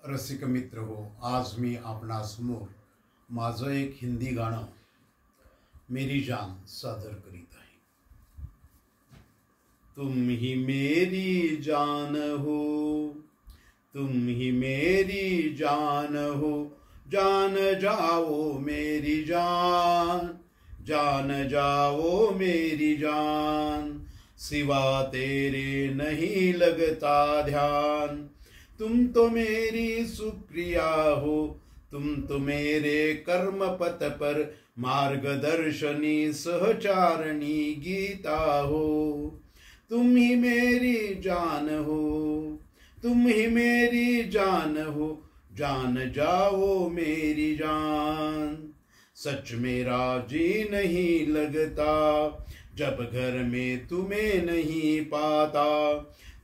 रसिक मित्र हो, आज मी आपणासमोर माझं एक हिंदी गाणं मेरी जान सादर करीत आहे। तुम ही मेरी जान हो, तुम ही मेरी जान हो, जान जाओ मेरी जान, जान जाओ मेरी जान, सिवा तेरे नहीं लगता ध्यान। तुम तो मेरी सुप्रिया हो, तुम तो मेरे कर्म पथ पर मार्गदर्शनी सहचारणी गीता हो। तुम ही मेरी जान हो, तुम ही मेरी जान हो, जान जाओ मेरी जान। सच मेरा जी नहीं लगता जब घर में तुम्हें नहीं पाता,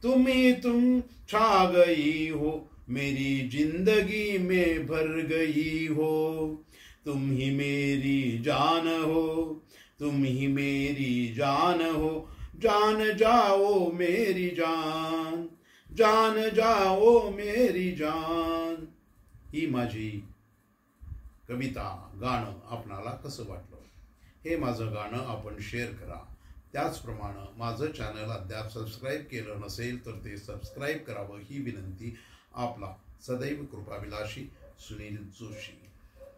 तुम ही तुम छा गई हो, मेरी जिंदगी में भर गई हो। तुम ही मेरी जान हो, तुम ही मेरी जान हो, जान जाओ मेरी जान, जान जाओ मेरी जान। ही माझी कविता गाणं आपणाला कसं वाटलं हे माझं गाणं आपण शेअर करा। त्याचप्रमाणे माझं चॅनल अद्याप सबस्क्राईब केलं नसेल तर ते सबस्क्राईब करावं ही विनंती। आपला सदैव कृपाभिलाषी सुनील जोशी।